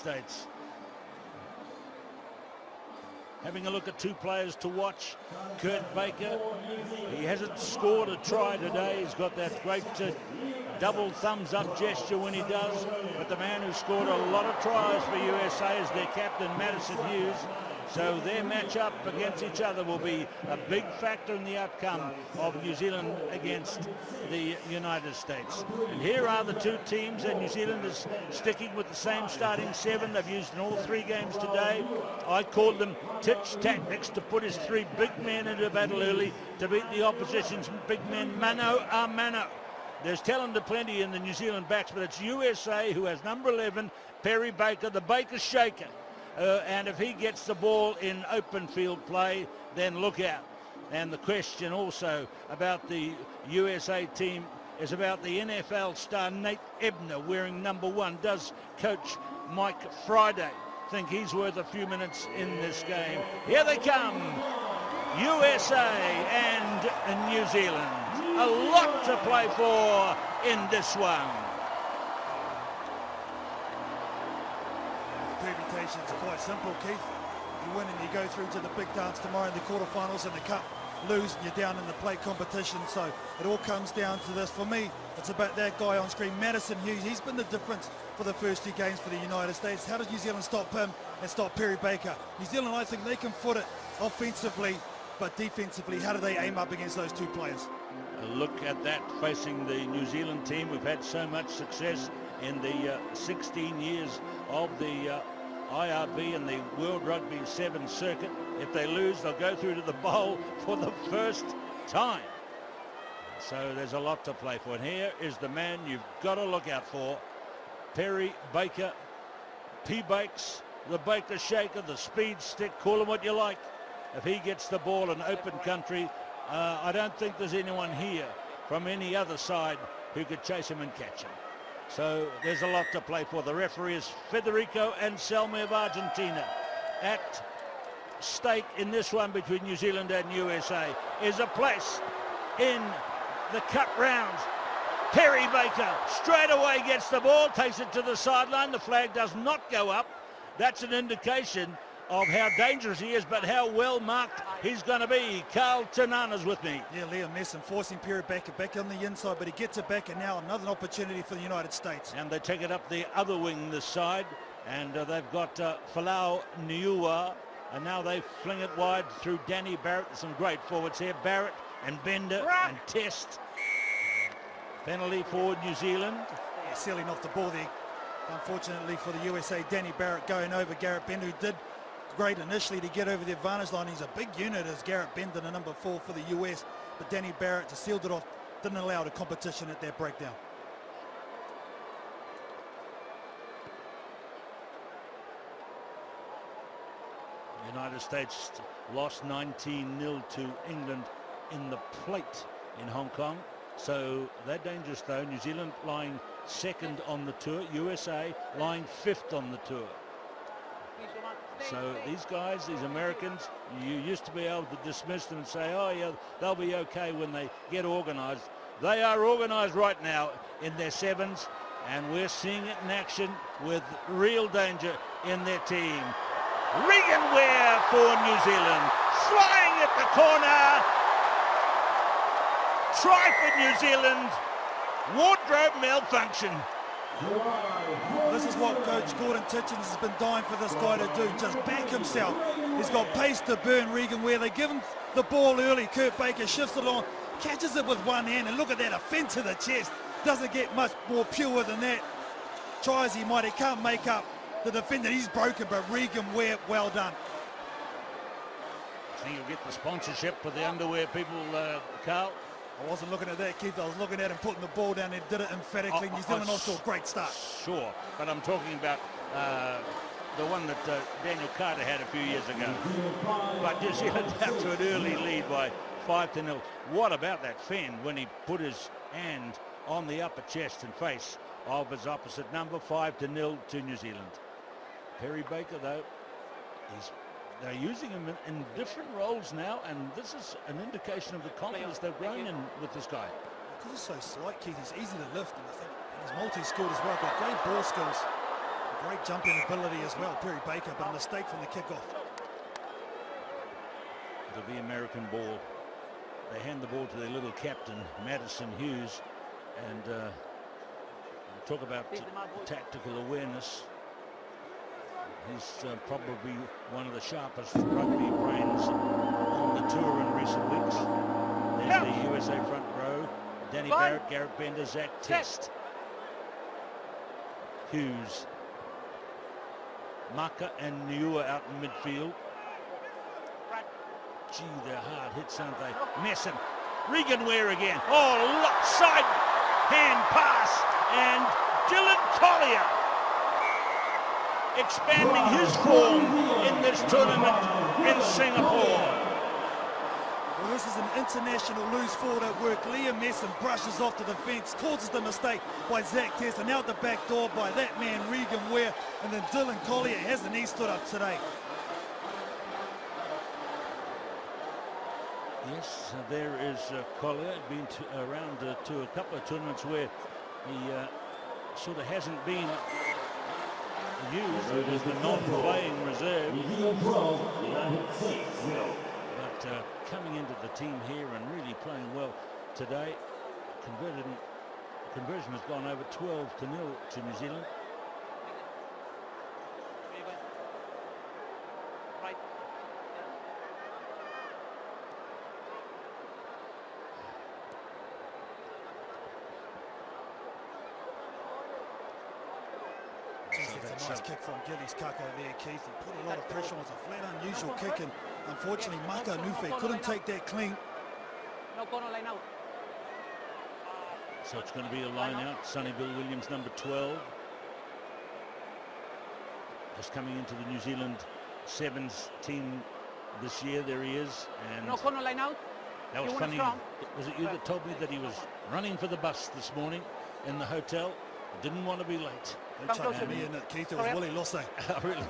States. Having a look at two players to watch. Kurt Baker, he hasn't scored a try today. He's got that great double thumbs up gesture when he does. But the man who scored a lot of tries for USA is their captain, Madison Hughes. So their match-up against each other will be a big factor in the outcome of New Zealand against the United States. And here are the two teams, and New Zealand is sticking with the same starting seven they've used in all three games today. I called them Titch tactics, to put his three big men into battle early to beat the opposition's big men mano a mano. There's talent aplenty in the New Zealand backs, but it's USA who has number 11, Perry Baker, the Baker Shaker. And if he gets the ball in open field play, then look out. And the question also about the USA team is about the NFL star Nate Ebner wearing number 1. Does Coach Mike Friday think he's worth a few minutes in this game? Here they come, USA and New Zealand. A lot to play for in this one. Permutations are quite simple, Keith. You win and you go through to the big dance tomorrow in the quarterfinals and the cup. Lose and you're down in the plate competition. So it all comes down to this. For me, it's about that guy on screen, Madison Hughes. He's been the difference for the first 2 games for the United States. How does New Zealand stop him and stop Perry Baker? New Zealand, I think they can foot it offensively, but defensively, how do they aim up against those 2 players? A look at that facing the New Zealand team. We've had so much success in the 16 years of the IRB and the World Rugby 7 circuit. If they lose, they'll go through to the bowl for the first time. So there's a lot to play for. And here is the man you've got to look out for, Perry Baker. P-Bakes, the Baker Shaker, the speed stick, call him what you like. If he gets the ball in open country, I don't think there's anyone here from any other side who could chase him and catch him. So there's a lot to play for. The referee is Federico Anselmi of Argentina. At stake in this one between New Zealand and USA is a place in the cup rounds. Perry Baker straight away gets the ball, takes it to the sideline. The flag does not go up. That's an indication of how dangerous he is, but how well marked he's going to be. Carl Tanana's with me. Yeah, Liam Messon forcing Perry Baker back on the inside, but he gets it back, and now another opportunity for the United States. And they take it up the other wing this side, and they've got Falau Niua, and now they fling it wide through Danny Barrett. There's some great forwards here, Barrett and Bender and Test. Penalty for New Zealand. Yeah, sealing off the ball there. Unfortunately for the USA, Danny Barrett going over Garrett Bender, who did great initially to get over the advantage line. He's a big unit as Garrett Bender, the number 4 for the US, but Danny Barrett just sealed it off, didn't allow the competition at their breakdown. The United States lost 19-0 to England in the plate in Hong Kong. So they're dangerous though. New Zealand lying 2nd on the tour, USA lying 5th on the tour. So these guys, these Americans, you used to be able to dismiss them and say, oh yeah, they'll be okay when they get organised. They are organised right now in their 7s, and we're seeing it in action with real danger in their team. Regan Ware for New Zealand, flying at the corner. Try for New Zealand. Wardrobe malfunction. This is what Coach Gordon Titchens has been dying for this guy to do, just back himself. He's got pace to burn Regan Ware. They give him the ball early. Kurt Baker shifts it on, catches it with one hand, and look at that, a fend to the chest. Doesn't get much more pure than that. Tries he might, he can't make up the defender. He's broken, but Regan Ware, well done. I think you'll get the sponsorship for the underwear people, Carl. I wasn't looking at that, Keith. I was looking at him putting the ball down there, did it emphatically. New Zealand off to a great start. Sure, but I'm talking about the one that Daniel Carter had a few years ago. But New Zealand out to an early lead by 5-0. What about that fend when he put his hand on the upper chest and face of his opposite number? 5-0 to New Zealand. Perry Baker, though, they're using him in different roles now, and this is an indication of the confidence they've grown in with this guy. Because he's so slight, Keith, he's easy to lift, and I think he's multi-skilled as well, got great ball skills. Great jumping ability as well, Perry Baker, but a mistake from the kickoff. It'll be American ball. They hand the ball to their little captain, Madison Hughes, and talk about tactical awareness. He's probably one of the sharpest rugby brains on the tour in recent weeks. There's the USA front row. Danny Barrett, Garrett Bender, Zach Test. Hughes. Maka and Niua out in midfield. Gee, they're hard hits, aren't they? Messam. Regan Ware again. Oh, side hand pass. And Dylan Collier expanding his form in this tournament in Singapore. Well, this is an international loose forward at work. Liam Messam brushes off to the fence, causes the mistake by Zach Test, and out the back door by that man, Regan Ware, and then Dylan Collier. Hasn't he stood up today? Yes, there is Collier. Been around to a couple of tournaments where he sort of hasn't been used as the non-playing reserve. But coming into the team here and really playing well today, conversion has gone over 12-0 to New Zealand. It's a nice kick from Gillies Kaka there, Keith. He put a lot of pressure on. It's a flat, unusual kick, and unfortunately, Maka Nufe couldn't take that clean. So it's going to be a line out. Sonny Bill Williams, number 12. Just coming into the New Zealand Sevens team this year. There he is. And that was funny. Was it you that told me that he was running for the bus this morning in the hotel? Didn't want to be late. They chucked me in it, Keith. It was Willie Losse. Really?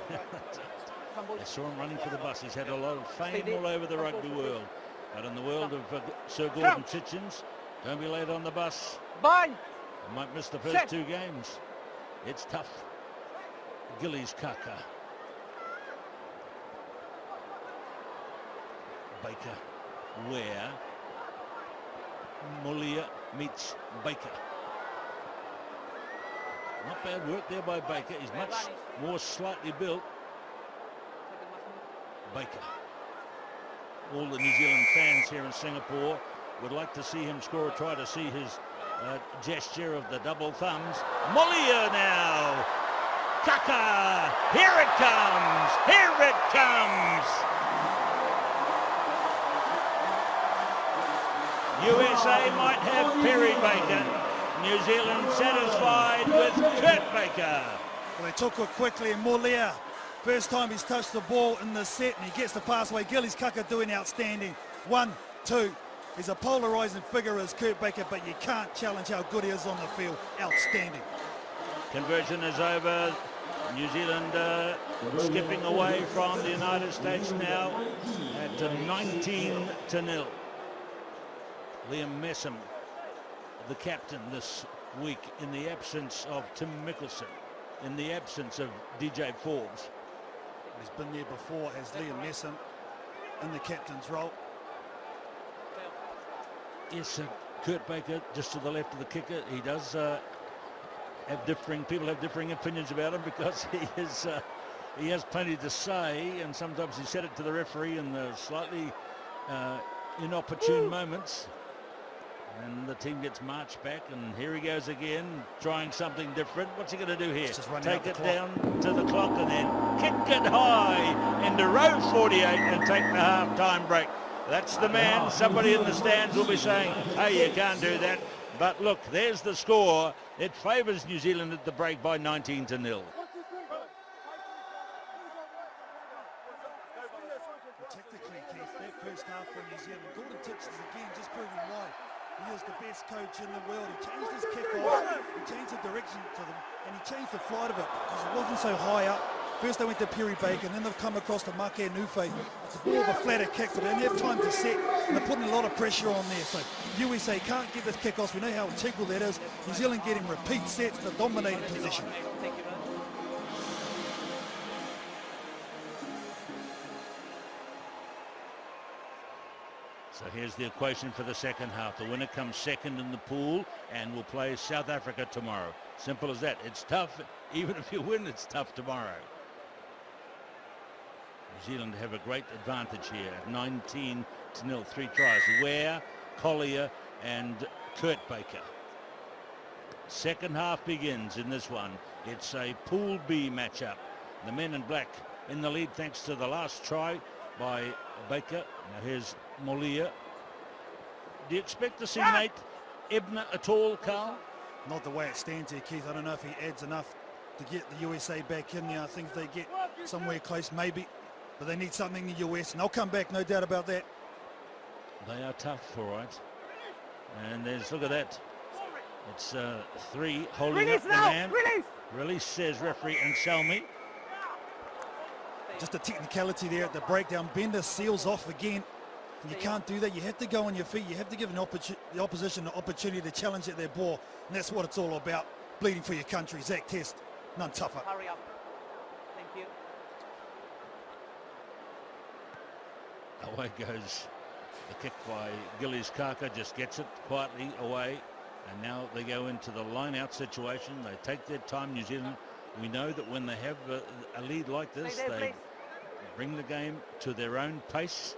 I saw him running for the bus. He's had a lot of fame all over the rugby world. But in the world of Sir Gordon Titchens, don't be late on the bus. I might miss the first two games. It's tough. Gillies Kaka. Baker. Where? Mulia meets Baker. Not bad work there by Baker. He's much more slightly built. Baker. All the New Zealand fans here in Singapore would like to see him score, try to see his gesture of the double thumbs. Mulia now. Kaka. Here it comes. Here it comes. USA might have Perry Baker. New Zealand satisfied with Kurt Baker. Well, they took it quickly, and Mulia, first time he's touched the ball in the set, and he gets the pass away. Gillies Kaka doing outstanding. 1, 2. He's a polarising figure as Kurt Baker, but you can't challenge how good he is on the field. Outstanding. Conversion is over. New Zealand skipping away from the United States now at 19-0. Liam Messam, the captain this week, in the absence of Tim Mickelson, in the absence of DJ Forbes. He's been there before as Liam Messam in the captain's role. Yes, Kurt Baker just to the left of the kicker. He does people have differing opinions about him because he has plenty to say, and sometimes he said it to the referee in the slightly inopportune moments. And the team gets marched back, and here he goes again, trying something different. What's he going to do here? Take it down to the clock and then kick it high into row 48 and take the half-time break. That's the man. Somebody in the stands will be saying, hey, you can't do that. But look, there's the score. It favours New Zealand at the break by 19-0. Technically, Keith, that first half for New Zealand, Gordon Titchens again just proving why he is the best coach in the world. He changed his kick-off, he changed the direction to them, and he changed the flight of it because it wasn't so high up. First they went to Perry Baker, and then they've come across to Maka Nufe. It's more of a flatter kick, so they didn't have time to set, and they're putting a lot of pressure on there. So USA can't get this kick-off. We know how integral that is. New Zealand getting repeat sets, the dominating position. So here's the equation for the second half. The winner comes second in the pool and will play South Africa tomorrow. Simple as that. It's tough. Even if you win, it's tough tomorrow. New Zealand have a great advantage here. 19-0, 3 tries. Ware, Collier and Kurt Baker. Second half begins in this one. It's a Pool B matchup. The men in black in the lead thanks to the last try by Baker. Now here's Molia. Do you expect to see Nate Ebner at all, Carl? Not the way it stands here, Keith. I don't know if he adds enough to get the USA back in there. I think if they get somewhere close, maybe. But they need something in the US, and they'll come back, no doubt about that. They are tough, all right. And there's, look at that. It's 3 holding up the man. Release, says referee Anselmi. Just a technicality there at the breakdown. Bender seals off again. And you can't do that. You have to go on your feet. You have to give the opposition the opportunity to challenge at their ball. And that's what it's all about. Bleeding for your country. Zach Test, none tougher. Hurry up. Thank you. Away goes the kick by Gillies Kaka. Just gets it quietly away. And now they go into the line-out situation. They take their time, New Zealand. We know that when they have a lead like this, they bring the game to their own pace.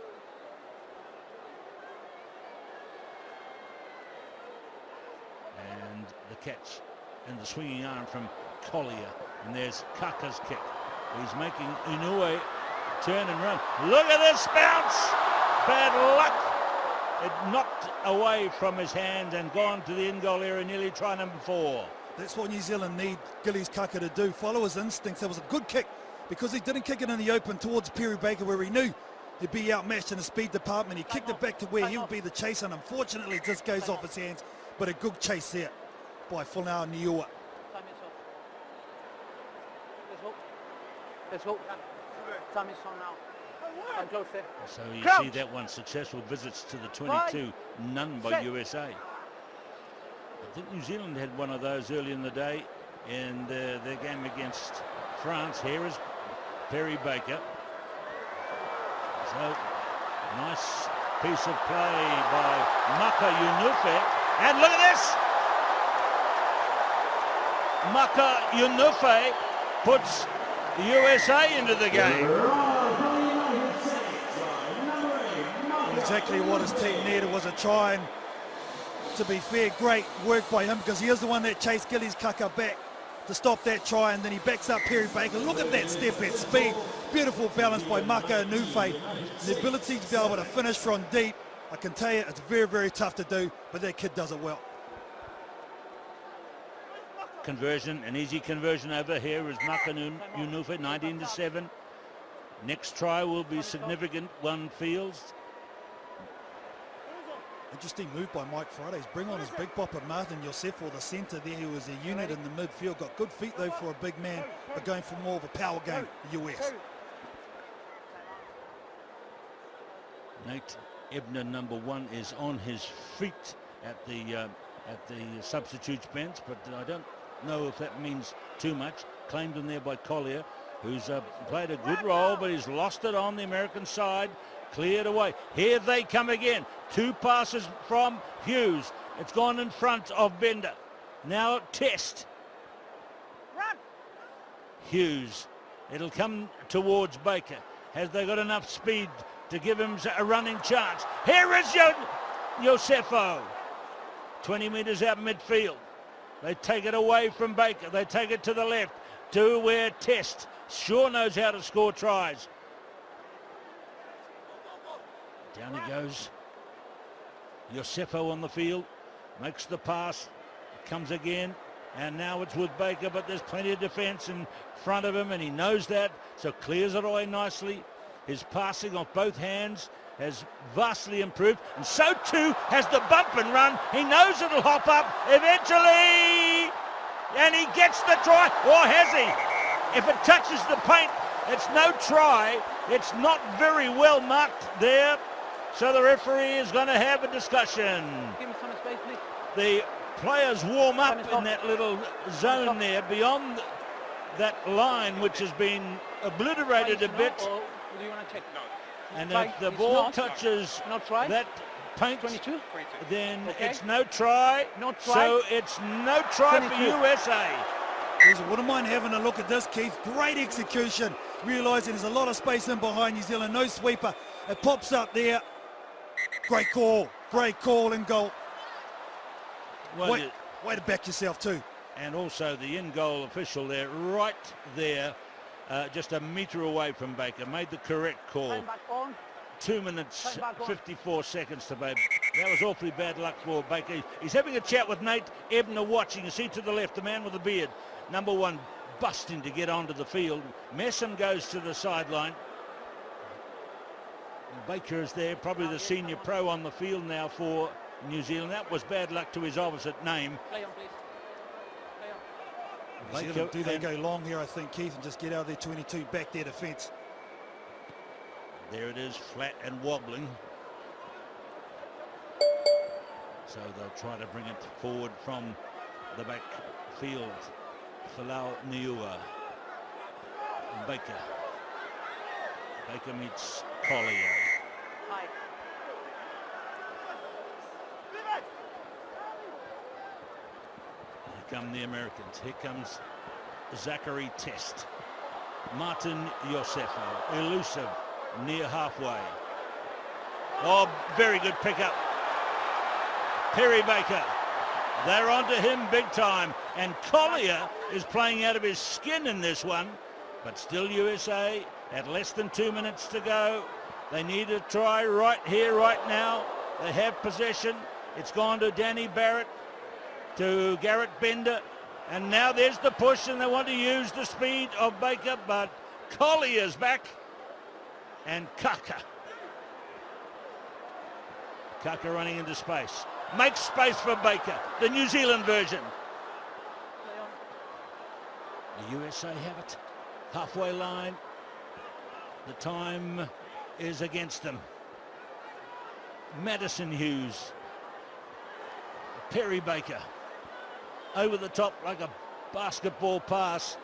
And the catch and the swinging arm from Collier. And there's Kaka's kick. He's making Inoue turn and run. Look at this bounce! Bad luck. It knocked away from his hand and gone to the in-goal area, nearly try number 4. That's what New Zealand need Gillies Kaka to do. Follow his instincts. That was a good kick because he didn't kick it in the open towards Perry Baker where he knew he'd be outmatched in the speed department. He kicked it back to where he would be the chaser, and unfortunately it just goes off his hands. But a good chase there by Funau Niua. Let's go. Time is on now. So you see that one, successful visits to the 22, none by USA. I think New Zealand had one of those early in the day in their game against France. Here is Perry Baker. So nice piece of play by Maka Yunufe. And look at this! Maka Yunufe puts the USA into the game. Exactly what his team needed was a try, and to be fair, great work by him because he is the one that chased Gillies Kaka back to stop that try, and then he backs up Perry Baker. Look at that step at speed. Beautiful balance by Maka Nufe. The ability to be able to finish from deep, I can tell you it's very, very tough to do, but that kid does it well. Conversion, an easy conversion over here is Maka Yunufe, 19-7. Next try will be significant, one feels. Interesting move by Mike Fridays. Bring on his big bopper Martin Yosefo, the centre there, who was a unit in the midfield. Got good feet though for a big man, but going for more of a power game, the US. Nate Ebner, number 1, is on his feet at the substitutes bench, but I don't know if that means too much. Claimed in there by Collier, who's played a good role, but he's lost it on the American side. Cleared away. Here they come again. 2 passes from Hughes. It's gone in front of Bender. Now Test. Run. Hughes. It'll come towards Baker. Has they got enough speed to give him a running chance? Here is Yosefo. 20 metres out midfield. They take it away from Baker. They take it to the left to where Test sure knows how to score tries. Down he goes. Yosefo on the field. Makes the pass. Comes again. And now it's with Baker, but there's plenty of defence in front of him, and he knows that, so clears it away nicely. His passing off both hands has vastly improved, and so too has the bump and run. He knows it'll hop up eventually, and he gets the try, or has he? If it touches the paint, it's no try. It's not very well marked there, so the referee is going to have a discussion. Give me some space, please. The players warm up in that little zone there beyond that line, which has been obliterated a bit. Or do you want to check? No. And Try. if the It's ball not. touches Not try. that paint, 22. then Okay. it's no try. No try. So it's no try 22. for USA. Jeez, I wouldn't mind having a look at this, Keith. Great execution. Realising there's a lot of space in behind New Zealand. No sweeper. It pops up there. Great call. Great call and goal. Well, Way to back yourself too. and also the in-goal official there, right there, just a metre away from Baker, made the correct call. Time back on. 2 minutes, Time back on. 54 seconds to Baker. That was awfully bad luck for Baker. He's having a chat with Nate Ebner watching. You see to the left, the man with the beard. Number 1, busting to get onto the field. Messam goes to the sideline. Baker is there, probably the senior pro on the field now for New Zealand. That was bad luck to his opposite name. Play on, please. Play on. Do they go long here, I think, Keith, and just get out of their 22, back their defence. There it is, flat and wobbling. So they'll try to bring it forward from the back field. Falau Niua. Baker. Baker meets Collier. High. Here come the Americans. Here comes Zachary Test. Martin Iosefo. Elusive. Near halfway. Oh, very good pickup. Perry Baker. They're onto him big time. And Collier is playing out of his skin in this one. But still USA at less than 2 minutes to go. They need a try right here, right now. They have possession. It's gone to Danny Barrett, to Garrett Bender. And now there's the push, and they want to use the speed of Baker, but Collier's back. And Kaka. Kaka running into space. Makes space for Baker, the New Zealand version. Play on. The USA have it. Halfway line. The time is against them. Madison Hughes. Perry Baker. Over the top like a basketball pass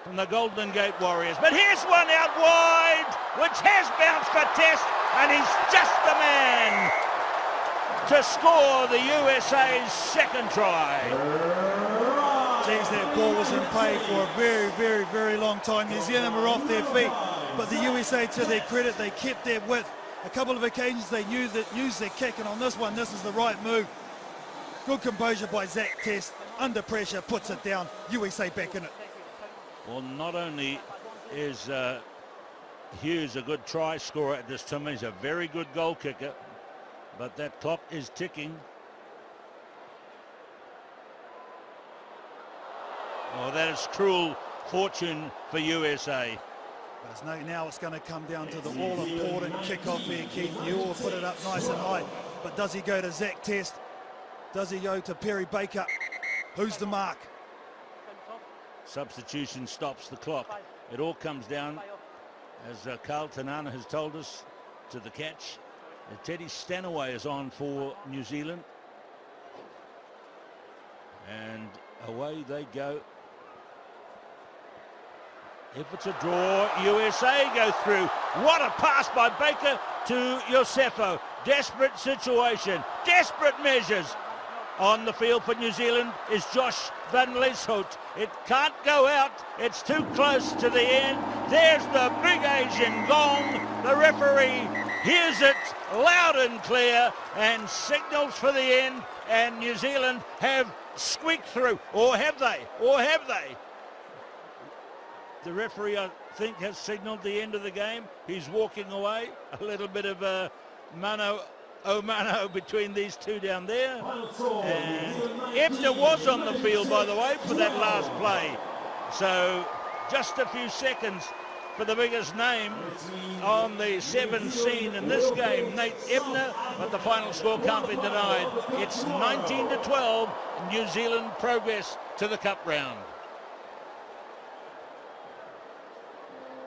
from the Golden Gate Warriors. But here's one out wide, which has bounced for Test, and he's just the man to score the USA's second try. James, that ball was in play for a very, very, very long time. New Zealand were off their feet, but the USA, to their credit, they kept their width. A couple of occasions they used their kick, and on this one, this is the right move. Good composure by Zach Test. Under pressure, puts it down. USA back in it. Well, not only is Hughes a good try scorer at this time, he's a very good goal kicker, but that clock is ticking. Oh, that is cruel fortune for USA. But now it's going to come down to the all-important kickoff here, Keith. You all put it up nice and high, but does he go to Zach Test? Does he go to Perry Baker? Who's the mark? Substitution stops the clock. It all comes down, as Carl Tanana has told us, to the catch. And Teddy Stanaway is on for New Zealand. And away they go. If it's a draw, USA go through. What a pass by Baker to Iosefo. Desperate situation, desperate measures. On the field for New Zealand is Josh Van Lieshout. It can't go out. It's too close to the end. There's the big Asian gong. The referee hears it loud and clear and signals for the end. And New Zealand have squeaked through. Or have they? Or have they? The referee, I think, has signaled the end of the game. He's walking away. A little bit of a mano between these two down there. And Ebner was on the field, by the way, for that last play. So just a few seconds for the biggest name on the 7 scene in this game, Nate Ebner, but the final score can't be denied. It's 19-12, New Zealand progress to the cup round.